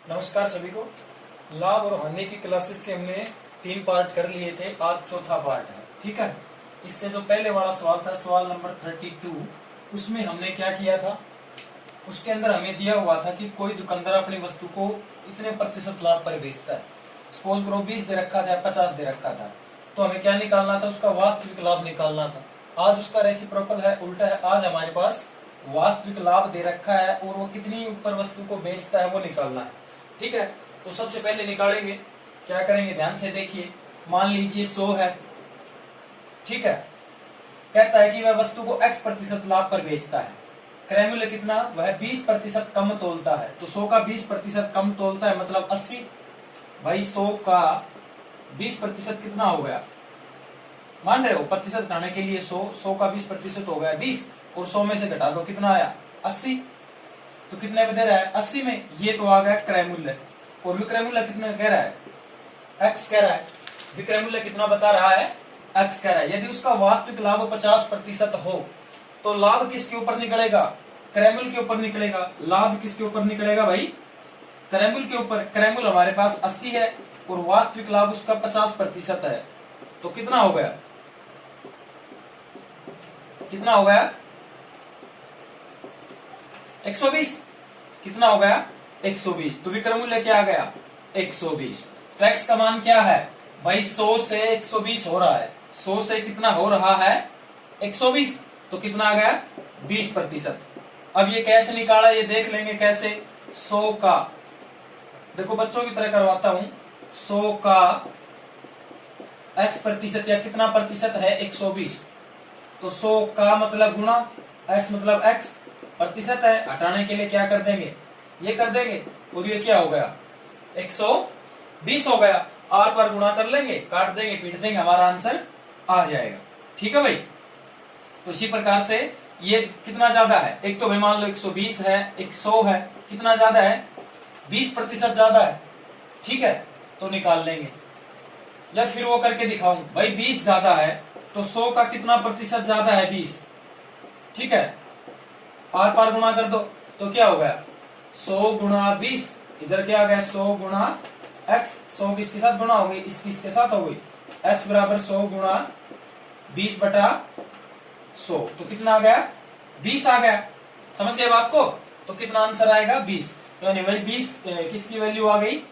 नमस्कार सभी को। लाभ और हानि की क्लासेस के हमने 3 पार्ट कर लिए थे, आज चौथा पार्ट है। ठीक है, इससे जो पहले वाला सवाल था, सवाल नंबर 32, उसमें हमने क्या किया था, उसके अंदर हमें दिया हुआ था कि कोई दुकानदार अपनी वस्तु को इतने प्रतिशत लाभ पर बेचता है। सपोज करो 20 दे रखा था, 50 दे रखा था, तो हमें क्या निकालना था, उसका वास्तविक लाभ निकालना था। आज उसका रेसिप्रोकल है, उल्टा है। आज हमारे पास वास्तविक लाभ दे रखा है और वो कितनी ऊपर वस्तु को बेचता है वो निकालना है। ठीक है, तो सबसे पहले निकालेंगे, क्या करेंगे ध्यान से देखिए। मान लीजिए 100 है, ठीक है, कहता है कि वह वस्तु को x प्रतिशत लाभ पर बेचता है। क्रय मूल्य कितना, वह 20 प्रतिशत कम तोलता है। तो 100 का 20 प्रतिशत कम तोलता है मतलब 80। भाई 100 का 20 प्रतिशत कितना हो गया, मान रहे हो, प्रतिशत घटाने के लिए 100 का 20 प्रतिशत हो गया 20, और 100 में से घटा दो कितना आया 80। तो कितने में दे रहा है 80 में, ये तो आ गया क्रय मूल्य। और विक्रय मूल्य कितना कह रहा है, x कह रहा है। विक्रय मूल्य कितना बता रहा है, x कह रहा है। यदि उसका वास्तविक लाभ 50 प्रतिशत हो तो लाभ किसके ऊपर निकलेगा, क्रय मूल्य के ऊपर निकलेगा। लाभ किसके ऊपर निकलेगा भाई, क्रय मूल्य के ऊपर। क्रय मूल्य हमारे पास 80 है और वास्तविक लाभ उसका 50 प्रतिशत है। तो कितना हो गया, कितना हो गया 120। कितना हो गया 120। तो विक्रय मूल्य क्या आ गया 120। तो x का मान क्या है भाई, 100 से 120 हो रहा है। 100 से कितना हो रहा है 120, तो कितना आ गया 20 प्रतिशत। अब ये कैसे निकाला, ये देख लेंगे कैसे। 100 का, देखो बच्चों की तरह करवाता हूं, 100 का x प्रतिशत या कितना प्रतिशत है 120। तो 100 का मतलब गुणा, x मतलब x प्रतिशत है, हटाने के लिए क्या कर देंगे, ये कर देंगे, और ये क्या हो गया 120 हो गया। r पर गुणा कर लेंगे, काट देंगे, पीट देंगे, हमारा आंसर आ जाएगा। ठीक है भाई। तो इसी प्रकार से ये कितना ज्यादा है, एक तो भाई मान लो 120 है, 100 है, कितना ज्यादा है 20 प्रतिशत ज्यादा है। ठीक है, तो निकाल लेंगे, या फिर वो करके दिखाऊं, भाई 20 ज्यादा है तो 100 का कितना प्रतिशत ज्यादा है 20। ठीक है, आर पार गुणा कर दो तो क्या हो गया 100 गुणा 20, इधर क्या आ गया 100 गुणा x। 100 किसके साथ गुणा हो गई, इसकी इसके साथ हो गई, x बराबर 100 गुणा 20 बटा 100। तो कितना आ गया 20 आ गया। समझ गए बात को। तो कितना आंसर आएगा 20। यानी भाई 20 किसकी वैल्यू आ गई,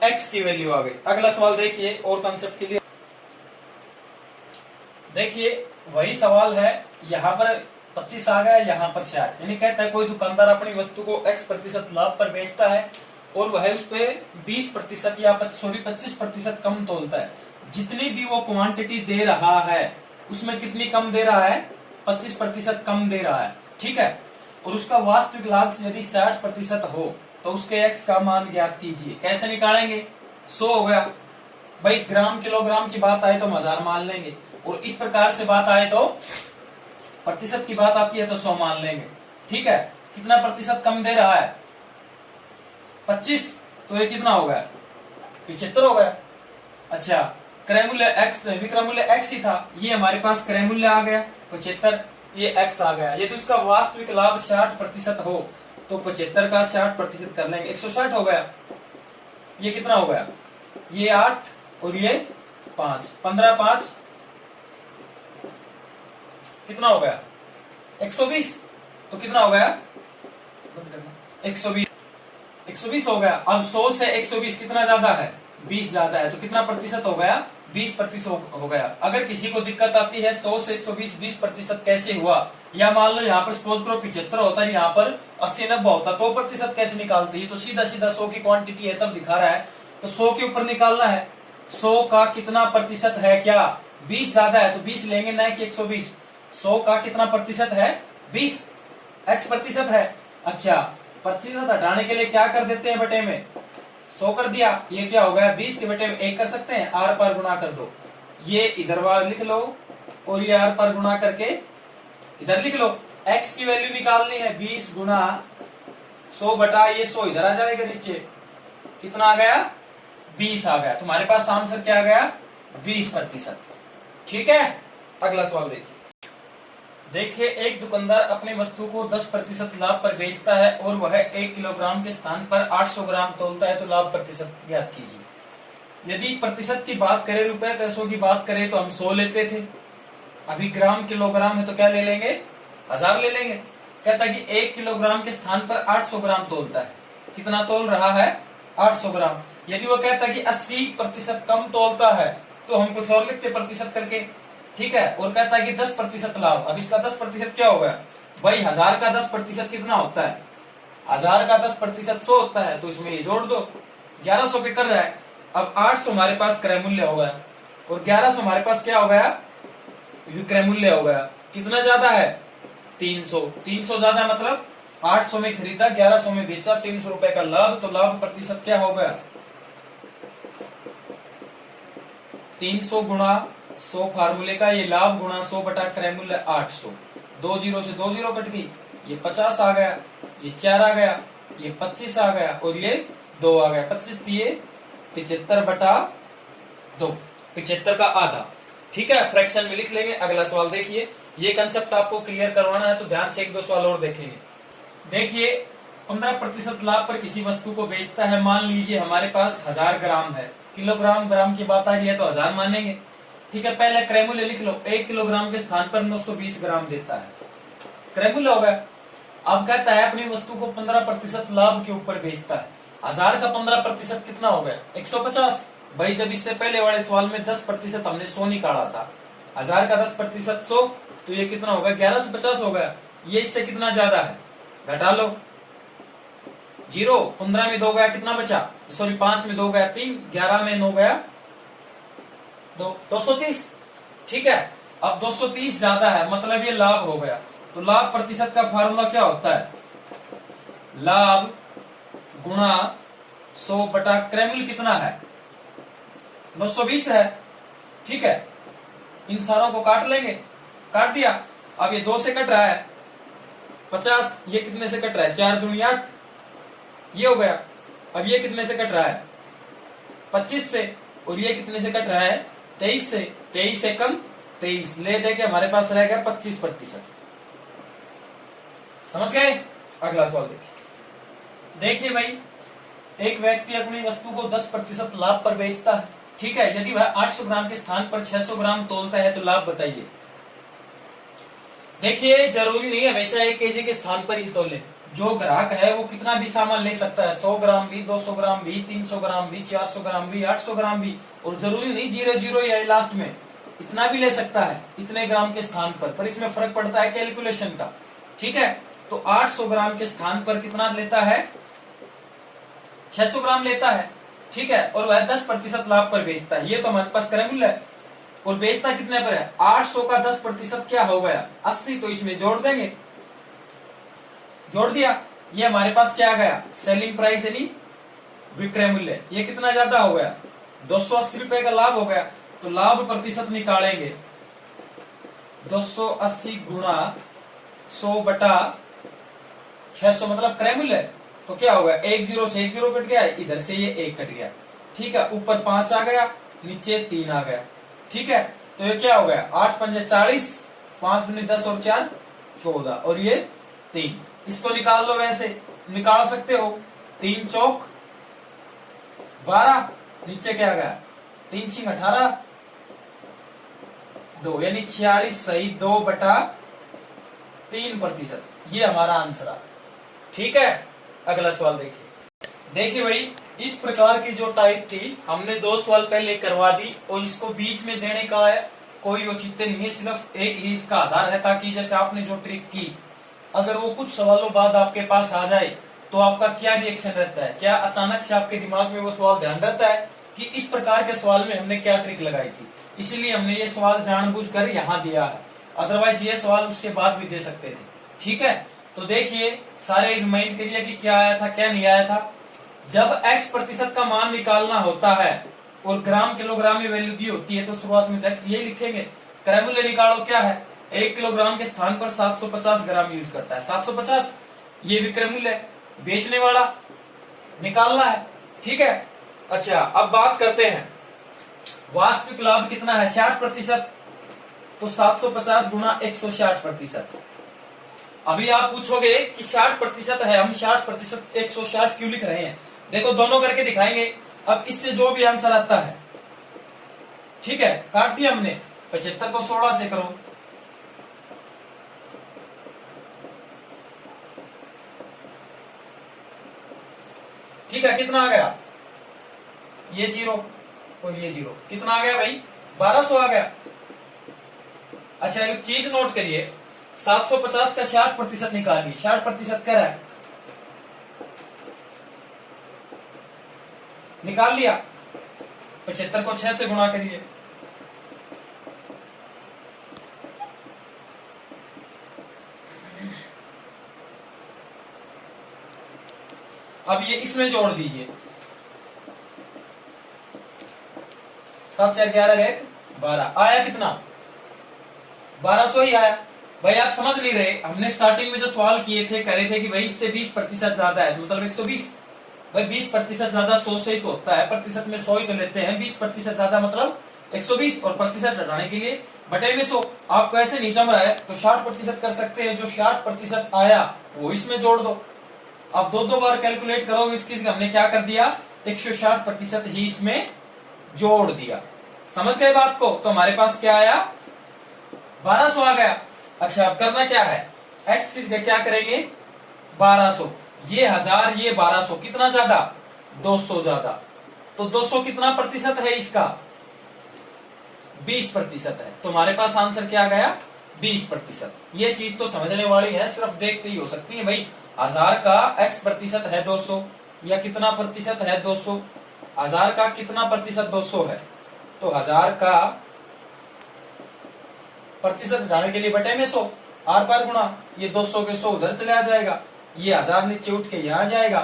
x की वैल्यू आ गई। अगला सवाल देखिए और कंसेप्ट के लिए देखिए, वही सवाल है, यहाँ पर 25 आ गया, यहाँ पर 60। यानी कहता है कोई दुकानदार अपनी वस्तु को x प्रतिशत लाभ पर बेचता है और वह उस पे 20 प्रतिशत या 25 प्रतिशत कम तोलता है। जितनी भी वो क्वांटिटी दे रहा है उसमें कितनी कम दे रहा है, 25 प्रतिशत कम दे रहा है। ठीक है, और उसका वास्तविक लाभ यदि 60 प्रतिशत हो तो उसके x का मान ज्ञात कीजिए। कैसे निकालेंगे, 100 हो गया भाई, ग्राम किलोग्राम की बात आए तो हम 1000 मान लेंगे, और इस प्रकार से बात आए तो प्रतिशत की बात आती है तो 100 मान लेंगे। ठीक है, कितना प्रतिशत कम दे रहा है 25, तो ये कितना हो गया 75 हो गया। अच्छा, क्रय मूल्य x, विक्रय मूल्य x ही था, ये हमारे पास क्रय मूल्य आ गया 75, ये x आ गया। यदि उसका वास्तविक लाभ 60 प्रतिशत हो तो 75 का 60 प्रतिशत कर लेंगे, 160 हो गया। ये कितना हो गया, ये 8 और ये 5, 15 5 कितना हो गया 120। तो कितना हो गया 120, 120 हो गया। अब 100 से 120 कितना ज्यादा है, 20 ज्यादा है, तो कितना प्रतिशत हो गया 20 प्रतिशत हो गया। अगर किसी को दिक्कत आती है 100 से 120 20 प्रतिशत कैसे हुआ, या मान लो यहाँ पर सपोज करो 75 होता है, यहाँ पर 80 90 होता, तो प्रतिशत कैसे निकालती है, तो सीधा सीधा 100 की क्वांटिटी है तब दिखा रहा है, तो 100 के ऊपर निकालना है। 100 का कितना प्रतिशत है, क्या 20 ज्यादा है तो 20 लेंगे, न कि 120। 100 का कितना प्रतिशत है 20, x प्रतिशत है। अच्छा, प्रतिशत हटाने के लिए क्या कर देते हैं, बटे में 100 कर दिया, ये क्या हो गया 20 के बटे में 1 कर सकते हैं, r पर गुणा कर दो, ये इधर वाला लिख लो और ये r पर गुणा करके इधर लिख लो। x की वैल्यू निकालनी है 20 गुणा 100 बटा ये 100 इधर आ जाएगा नीचे, कितना आ गया 20 आ गया। तुम्हारे पास आंसर क्या आ गया 20 प्रतिशत। ठीक है, अगला सवाल देखिए। देखिए, एक दुकानदार अपनी वस्तु को 10% लाभ पर बेचता है और वह 1 किलोग्राम के स्थान पर 800 ग्राम तोलता है, तो लाभ प्रतिशत ज्ञात कीजिए। यदि प्रतिशत की बात करें, रुपए पैसों की बात करें, तो हम 100 लेते थे। अभी ग्राम किलोग्राम है तो क्या ले लेंगे, 1000 ले लेंगे। कहता है कि 1 किलोग्राम के स्थान पर 800 ग्राम तोलता है। कितना तोल रहा है, 800 ग्राम। यदि वो कहता है कि 80% कम तोलता है, तो हम कुछ और लिखते प्रतिशत करके, ठीक है। और कहता है कि 10% लाभ। अब इसका 10% क्या होगा भाई, 1000 का 10% कितना होता है, 1000 का 10% 100 होता है, तो इसमें ये जोड़ दो। 1100 पे कर रहा है। अब 800 हमारे पास क्रय मूल्य हो गया और 1100 हमारे पास क्या हो गया, विक्रय मूल्य हो गया। कितना ज्यादा है, 300। 300 ज्यादा मतलब 800 में खरीदा, 1100 में बेचा, 300 रुपए का लाभ। तो लाभ प्रतिशत क्या हो गया, 300 गुणा 100 फार्मूले का, ये लाभ गुणा 100 बटा क्रय मूल्य 800। 2 जीरो से 2 जीरो कट गई, ये 50 आ गया, ये 4 आ गया, ये 25 आ गया और ये 2 आ गया। 25 दिए 75 बटा 2, 75 का आधा। ठीक है, फ्रैक्शन में लिख लेंगे। अगला सवाल देखिए, ये कंसेप्ट आपको क्लियर करवाना है तो ध्यान से 1-2 सवाल और देखेंगे। देखिए, 15% लाभ पर किसी वस्तु को बेचता है। मान लीजिए हमारे पास 1000 ग्राम है, किलोग्राम ग्राम की बात आ रही है तो 1000 मानेंगे। ठीक है, पहले क्रय मूल्य लिख लो। 1 किलोग्राम के स्थान पर 920 ग्राम देता है, क्रय मूल्य हो गया। अब कहता है अपनी वस्तु को 15% लाभ के ऊपर बेचता है। 1000 का 15% कितना हो गया, 150। भाई जब इससे पहले वाले सवाल में 10% हमने 100 निकाला था, 1000 का 10% 100, तो ये कितना होगा, 1150 हो गया। ये इससे कितना ज्यादा है, घटा लो। 0, 15 में 2 गया, कितना बचा, सॉरी 5 में 2 गया 3, 11 में 9 गया 230। ठीक है, अब 230 ज्यादा है, मतलब ये लाभ हो गया। तो लाभ प्रतिशत का फार्मूला क्या होता है, लाभ गुणा 100 बटा क्रय मूल्य कितना है, 920 है। ठीक है, इन सारों को काट लेंगे, काट दिया। अब ये 2 से कट रहा है 50, ये कितने से कट रहा है, 4 दूनी 8, ये हो गया। अब ये कितने से कट रहा है, 25 से, और ये कितने से कट रहा है, 23 से। 23 से कम 23 ले दे के हमारे पास रह गया 25%। समझ गए। अगला सवाल देखिए भाई, एक व्यक्ति अपनी वस्तु को 10% लाभ पर बेचता है। ठीक है, यदि वह 800 ग्राम के स्थान पर 600 ग्राम तोलता है तो लाभ बताइए। देखिए, जरूरी नहीं है वैसा 1 केजी के स्थान पर ही तोले। जो ग्राहक है वो कितना भी सामान ले सकता है, 100 ग्राम भी, 200 ग्राम भी, 300 ग्राम भी, 400 ग्राम भी, 800 ग्राम भी, और जरूरी नहीं 0 या लास्ट में इतना भी ले सकता है, इतने ग्राम के स्थान पर इसमें फर्क पड़ता है कैलकुलेशन का। ठीक है, तो 800 ग्राम के स्थान पर कितना लेता है, 600 ग्राम लेता है। ठीक है, और वह 10% लाभ पर बेचता है। ये तो हमारे पास क्रय मूल्य है, और बेचता कितने पर है, 800 का 10% क्या हो गया, 80। तो इसमें जोड़ देंगे, जोड़ दिया। ये हमारे पास क्या आ गया, सेलिंग प्राइस यानी विक्रय मूल्य। ये कितना ज्यादा हो गया, 280 रुपए का लाभ हो गया। तो लाभ प्रतिशत निकालेंगे, 280 गुणा 100 बटा 600 मतलब क्रय मूल्य। तो क्या होगा, 1 0 से 1 0 कट गया, इधर से ये 1 कट गया। ठीक है, ऊपर 5 आ गया, नीचे 3 आ गया। ठीक है, तो ये क्या हो गया, 8 पंजे 40, 5 दूनी 10 और 4 14, और ये 3। इसको निकाल लो, वैसे निकाल सकते हो। 3 चौक 12, नीचे क्या आ गया, 3 छिंग 18, 2 यानी 46 सही 2 बटा 3%। ये हमारा आंसर है। ठीक है, अगला सवाल देखिए भाई, इस प्रकार की जो टाइप थी हमने 2 सवाल पहले करवा दी, और इसको बीच में देने का कोई औचित्य नहीं है, सिर्फ एक ही इसका आधार है, ताकि जैसे आपने जो ट्रिक की, अगर वो कुछ सवालों बाद आपके पास आ जाए तो आपका क्या रिएक्शन रहता है, क्या अचानक से आपके दिमाग में वो सवाल ध्यान रहता है कि इस प्रकार के सवाल में हमने क्या ट्रिक लगाई थी। इसीलिए हमने ये सवाल जानबूझकर यहाँ दिया है, अदरवाइज ये सवाल उसके बाद भी दे सकते थे। ठीक है, तो देखिए सारे रिमाइंड करिए कि क्या आया था क्या नहीं आया था। जब x% का मान निकालना होता है और ग्राम किलोग्राम में वैल्यू दी होती है, तो शुरुआत में x ये लिखेंगे। क्रय मूल्य निकालो, क्या है, 1 किलोग्राम के स्थान पर 750 ग्राम यूज करता है, 750 ये विक्रय मूल्य है, बेचने वाला निकालना है। ठीक है, अच्छा अब बात करते हैं वास्तविक लाभ कितना है, 60%। तो 750 गुणा 160%। अभी आप पूछोगे कि 60% है, हम 60% 160 क्यों लिख रहे हैं? देखो दोनों करके दिखाएंगे। अब इससे जो भी आंसर आता है, ठीक है, काट दिया हमने। 75 को 16 से करो, ठीक है, कितना आ गया? ये 0 और ये 0, कितना आ गया भाई? 1200 आ गया। अच्छा एक चीज नोट करिए, 750 का 60% निकालिए। 60% क्या है? निकाल लिया। 75 को 6 से गुणा करिए। अब ये इसमें जोड़ दीजिए। 7 4 11 1 12 आया कितना? 1200 ही आया। भाई आप समझ नहीं रहे, हमने स्टार्टिंग में जो सवाल किए थे, कह रहे थे कि भाई इससे 20% ज्यादा है, मतलब 120। भाई 20% ज्यादा 100 से ही तो होता है, प्रतिशत में 100 ही तो लेते हैं। 20% ज्यादा मतलब 120, और प्रतिशत हटाने के लिए बटे में 100। आपको ऐसे नहीं जम रहा है तो 60% कर सकते हैं। जो 60% आया वो इसमें जोड़ दो। अब दो बार कैलकुलेट करो। इसकी हमने क्या कर दिया? 160% ही इसमें जोड़ दिया। समझ गए बात को? तो हमारे पास क्या आया? 1200 आ गया। अच्छा अब करना क्या है? x किसका क्या करेंगे? 1200। ये 1000, ये 1200, कितना ज्यादा? 200 ज्यादा। तो 200 कितना प्रतिशत है इसका? 20% है। तो हमारे पास आंसर क्या गया? 20%। ये चीज तो समझने वाली है, सिर्फ देखते ही हो सकती है। भाई 1000 का x प्रतिशत है 200, या कितना प्रतिशत है? 200। 1000 का कितना प्रतिशत? 200 है। तो 1000 का प्रतिशत घटाने के लिए बटे में 100, आर पार गुणा। ये 200 के 100 उधर चले आ जाएगा, ये 1000 नीचे उठ के यहाँ आ जाएगा।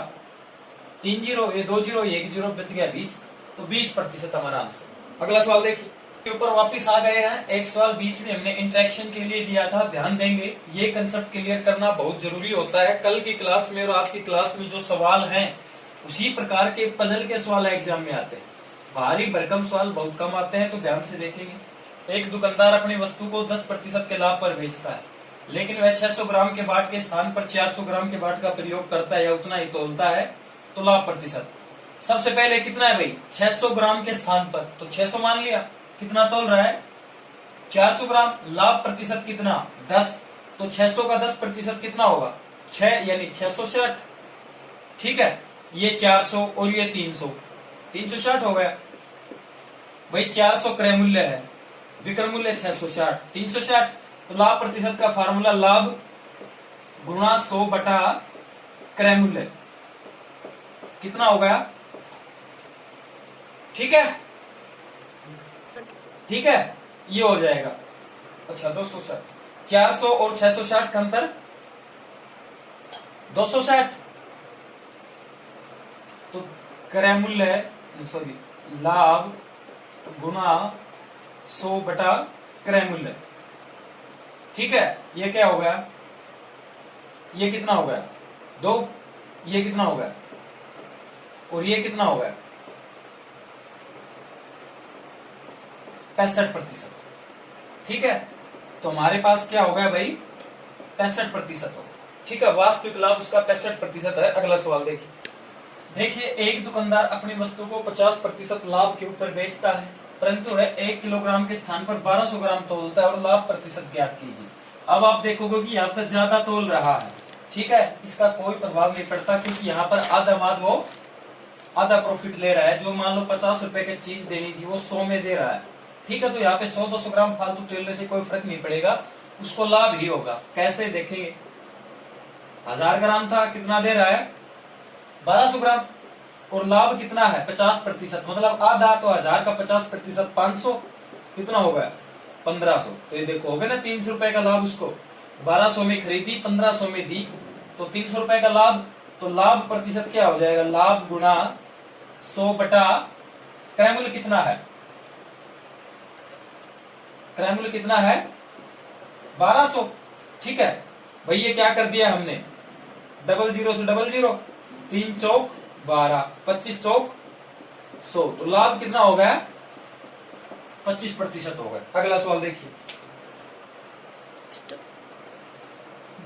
3 0, ये 2 0, ये 1 0, बच गया 20। तो 20% हमारा आंसर। अगला सवाल देखिए, ऊपर वापस आ गए हैं। एक सवाल बीच में हमने इंटरेक्शन के लिए दिया था, ध्यान देंगे। ये कंसेप्ट क्लियर करना बहुत जरूरी होता है। कल की क्लास में और आज की क्लास में जो सवाल हैं, उसी प्रकार के पजल के सवाल एग्जाम में आते हैं। भारी भरकम सवाल बहुत कम आते हैं, तो ध्यान से देखेंगे। एक दुकानदार अपनी वस्तु को 10% के लाभ पर बेचता है, लेकिन वह 600 ग्राम के बाट के स्थान पर 400 ग्राम के बाट का प्रयोग करता है या उतना ही तोलता है, तो लाभ प्रतिशत सबसे पहले कितना है भाई? 600 ग्राम के स्थान पर, तो 600 मान लिया। कितना तोल रहा है? 400 ग्राम। लाभ प्रतिशत कितना? 10। तो 600 का 10% कितना होगा? 6, यानी 660। ठीक है, ये 400 और ये 300, 360 हो गया। भाई 400 क्रय मूल्य है, विक्रय मूल्य 660, 360। तो लाभ प्रतिशत का फार्मूला लाभ गुणा 100 बटा क्रय मूल्य, कितना हो गया? ठीक है, ठीक है, ये हो जाएगा। अच्छा 260, 400 और 660 का अंतर 260। तो क्रय मूल्य, सॉरी, लाभ गुणा 100 बटा क्रय मूल्य। ठीक है, ये क्या हो गया? ये कितना हो गया? 2। ये कितना हो गया? और ये कितना हो गया? 65%। ठीक है, तो हमारे पास क्या हो गया भाई? 65% हो। ठीक है, वास्तविक लाभ उसका 65% है। अगला सवाल देखिए, एक दुकानदार अपनी वस्तु को 50% लाभ के ऊपर बेचता है, परंतु वह 1 किलोग्राम के स्थान पर 1200 ग्राम तोलता है, और लाभ प्रतिशत ज्ञात कीजिए। अब आप देखोगे कि यहाँ पर ज्यादा तोल रहा है। ठीक है, इसका कोई प्रभाव नहीं पड़ता, क्योंकि यहाँ पर वो आधा प्रॉफिट ले रहा है। जो मान लो 50 रुपए की चीज देनी थी, वो 100 में दे रहा है। ठीक है, तो यहाँ पे 100-200 ग्राम फालतू तेलने से कोई फर्क नहीं पड़ेगा, उसको लाभ ही होगा। कैसे देखेंगे? 1000 ग्राम था, कितना दे रहा है? 1200 ग्राम, और लाभ कितना है? 50%, मतलब आधा। तो 1000 का 50% 500, कितना हो गया? 1500। तो ये देखो हो गया ना, 300 रुपए का लाभ। उसको 1200 में खरीदी, 1500 में दी, तो 300 रुपए का लाभ। तो लाभ प्रतिशत क्या हो जाएगा? लाभ गुणा 100 बटा क्रय मूल्य कितना है? क्रय मूल्य कितना है? 1200। ठीक है भाई, ये क्या कर दिया हमने? 00 से 00, 3 चौक 12, 25 चौक 100। तो लाभ कितना हो गया? 25% हो गया। अगला सवाल देखिए,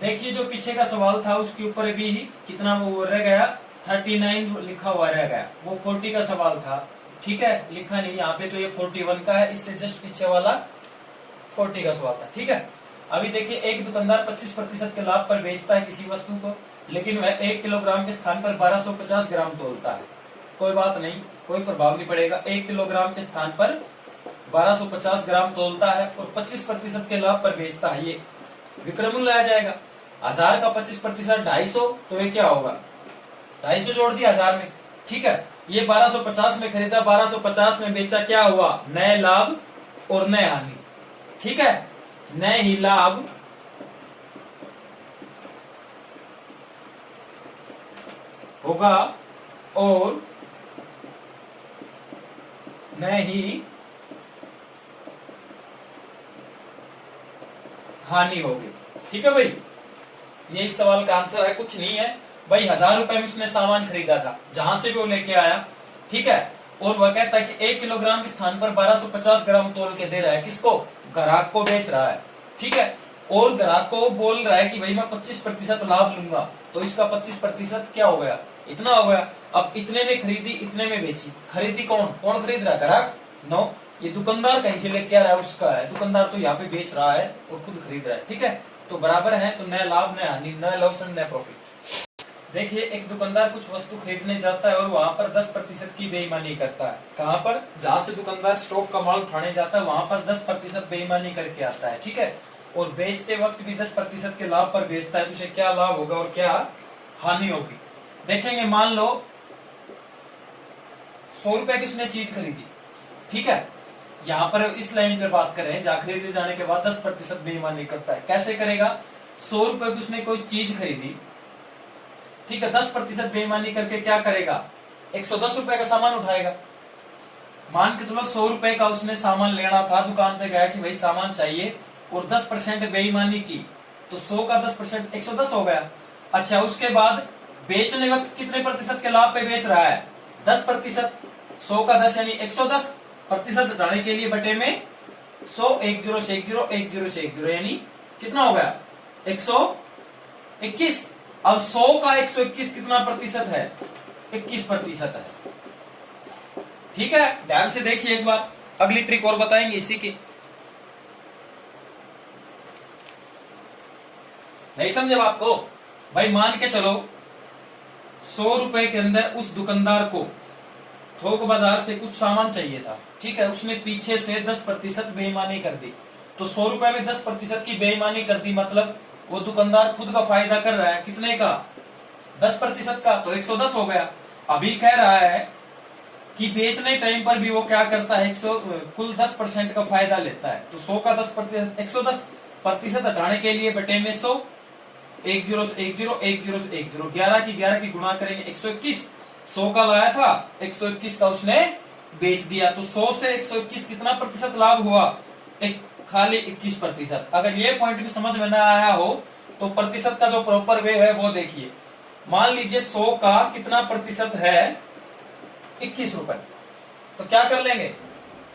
देखिए जो पीछे का सवाल था उसके ऊपर भी कितना वो रह गया, 39 लिखा हुआ रह गया। वो 40 का सवाल था, ठीक है, लिखा नहीं यहाँ पे, तो ये 41 का है। इससे जस्ट पीछे वाला 40 का सवाल था, ठीक है। अभी देखिए एक दुकानदार 25% के लाभ पर बेचता है किसी वस्तु को, लेकिन वह 1 किलोग्राम के स्थान पर 1250 ग्राम तोलता है। कोई बात नहीं, कोई प्रभाव नहीं पड़ेगा। 1 किलोग्राम के स्थान पर 1250 ग्राम तोलता है और 25% के लाभ पर बेचता है। ये विक्रय मूल्य आ जाएगा। 1000 का 25% 250, तो ये क्या होगा, 250 जोड़ दिया 1000 में, ठीक है। ये 1250 में खरीदा, 1250 में बेचा, क्या हुआ, नए लाभ और नए हानि, ठीक है। नए ही लाभ होगा और नए ही हानि होगी, ठीक है भाई। ये इस सवाल का आंसर है, कुछ नहीं है भाई। 1000 रुपए में उसने सामान खरीदा था, जहां से भी वो लेके आया, ठीक है, और वह कहता है कि 1 किलोग्राम के स्थान पर 1250 ग्राम तोल के दे रहा है, किसको, ग्राहक को बेच रहा है, ठीक है। और ग्राहक को बोल रहा है कि भाई मैं 25% लाभ लूंगा, तो इसका 25% क्या हो गया, इतना हो गया। अब इतने में खरीदी, इतने में बेची, खरीदी कौन कौन खरीद रहा है, ग्राहक, नो, ये दुकानदार कहीं से लेके आ रहा है, उसका है, दुकानदार तो यहाँ पे बेच रहा है और खुद खरीद रहा है, ठीक है। तो बराबर है, तो नया लाभ नया हानि, नया लॉस एंड नया प्रॉफिट। देखिए एक दुकानदार कुछ वस्तु खरीदने जाता है और वहां पर 10% की बेईमानी करता है। कहाँ पर, जहां से दुकानदार स्टॉक का माल उठाने जाता है वहां पर 10% बेईमानी करके आता है, ठीक है। और बेचते वक्त भी 10% के लाभ पर बेचता है, तो उसे क्या लाभ होगा और क्या हानि होगी, देखेंगे। मान लो 100 रुपए की उसने चीज खरीदी, ठीक है। यहाँ पर इस लाइन पे बात करें, जहां खरीदे जाने के बाद 10% बेईमानी करता है, कैसे करेगा। 100 रुपए की उसने कोई चीज खरीदी, ठीक है, 10% बेईमानी करके क्या करेगा, 110 रुपए का सामान उठाएगा। मान के चलो 100 रुपए का उसने सामान लेना था, दुकान पे गया कि भाई सामान चाहिए, और 10% बेईमानी की, तो 100 का 10% 110 हो गया। अच्छा, उसके बाद बेचने वक्त कितने प्रतिशत के लाभ पे बेच रहा है, 10%। 100 का 10 यानी 110, प्रतिशत हटाने के लिए बटे में 100, 10 से 10, 10 से 10 यानी कितना हो गया, 121। अब 100 का 121 कितना प्रतिशत है, 21% है, ठीक है। ध्यान से देखिए एक बार, अगली ट्रिक और बताएंगे इसी की। नहीं समझे बात को भाई, मान के चलो 100 रुपए के अंदर उस दुकानदार को थोक बाजार से कुछ सामान चाहिए था, ठीक है, उसने पीछे से 10% बेईमानी कर दी, तो 100 रुपए में 10% की बेईमानी कर दी, मतलब वो दुकानदार खुद का फायदा कर रहा है, कितने का, 10% का, तो 110 हो गया। अभी कह रहा है कि बेचने टाइम पर भी वो क्या करता है, कुल 10% का फायदा लेता है, तो 100 का 10%, 110% हटाने के लिए बटे में 100, 10 से 10, 10 से 10, 11 की गुणा करेंगे 121। 100 का लाया था, 121 का उसने बेच दिया, तो 100 से 121 कितना प्रतिशत लाभ हुआ, एक खाली 21%। अगर ये पॉइंट भी समझ में ना आया हो तो प्रतिशत का जो प्रॉपर वे है वो देखिए। मान लीजिए 100 का कितना प्रतिशत है, 21 रुपए, तो क्या कर लेंगे,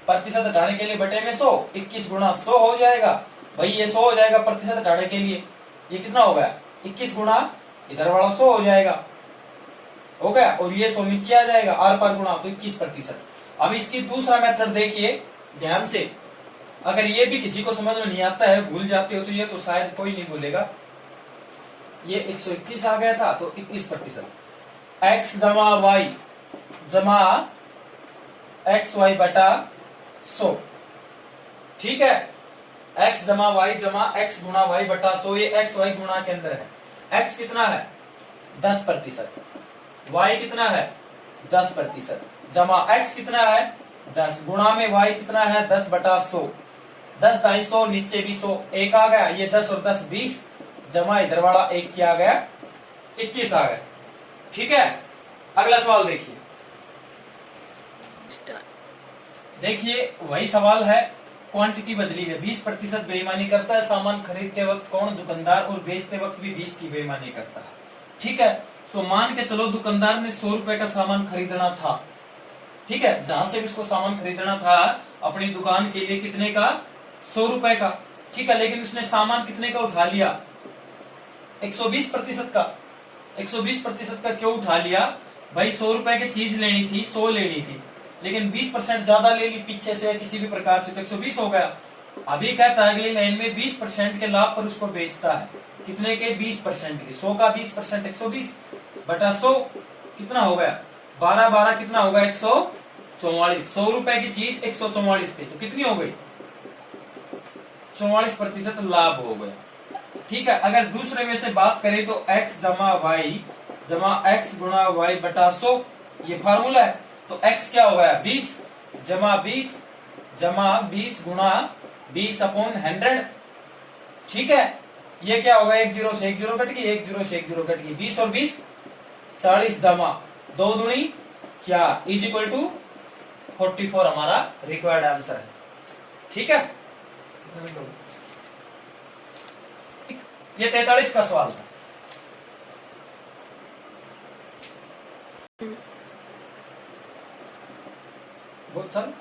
प्रतिशत हटाने के लिए बटे में 100, 21 गुणा 100 हो जाएगा भाई, ये 100 हो जाएगा प्रतिशत हटाने के लिए, ये कितना हो गया, 21 गुणा इधर वाला 100 हो जाएगा, हो गया, और ये 100 नीचे आ जाएगा, आर पार गुणा, तो 21%। अब इसकी दूसरा मेथड देखिए ध्यान से, अगर ये भी किसी को समझ में नहीं आता है, भूल जाते हो, तो ये तो शायद कोई नहीं भूलेगा। ये 121 आ गया था, तो 21%, x जमा y जमा एक्स वाई बटा 100, ठीक है, x जमा वाई जमा एक्स गुणा वाई बटा 100, ये एक्स वाई गुणा के अंदर है। x कितना है, 10%, y कितना है, 10%, जमा x कितना है, 10, गुणा में y कितना है, 10 बटा 100, 10 250, नीचे भी 100, एक आ गया, ये 10 और 10 20, जमा इधर वाला एक क्या आ गया, 21 आ गया, ठीक है। अगला सवाल देखिए, देखिए वही सवाल है, क्वांटिटी बदली है, 20% बेईमानी करता है, सामान खरीदते वक्त कौन, दुकानदार, और बेचते वक्त भी 20 की बेईमानी करता है, ठीक है। तो मान के चलो दुकानदार ने 100 रुपए का सामान खरीदना था, ठीक है, जहां से भी उसको सामान खरीदना था अपनी दुकान के लिए, कितने का, 100 रुपए का, ठीक है, लेकिन उसने सामान कितने का उठा लिया? 120% का। 120% का क्यों उठा लिया भाई? 100 रुपए की चीज लेनी थी, 100 लेनी थी, लेकिन 20% ज्यादा ले ली पीछे से या किसी भी प्रकार से, तो 120 हो गया। अभी कहता है अगली लाइन में 20% के लाभ पर उसको बेचता है। कितने के? 20% के। 100 का 20% 120 बटा 100 कितना हो गया? 12 12 कितना होगा? 144। 100 रुपए की चीज 144 पे, तो कितनी हो गई? 44% लाभ हो गया। ठीक है, अगर दूसरे में से बात करें तो x जमा वाई जमा x गुणा वाई बटा 100, ये फार्मूला है। तो x क्या हो गया? 20 जमा 20 जमा 20 गुणा 20 अपॉन 100। ठीक है, ये क्या होगा? 1 0 से 1 0 कट गई, 1 0 से 1 0 कट गई, 20 और 20 40 जमा 2 दूनी 4 इज इक्वल टू 44 हमारा रिक्वायर्ड आंसर है। ठीक है, ये 43 का सवाल था। बहुत था।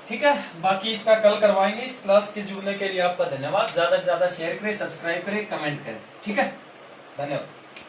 ठीक है, बाकी इसका कल करवाएंगे। इस क्लास के जुड़ने के लिए आपका धन्यवाद। ज्यादा से ज्यादा शेयर करें, सब्सक्राइब करें, कमेंट करें। ठीक है, धन्यवाद।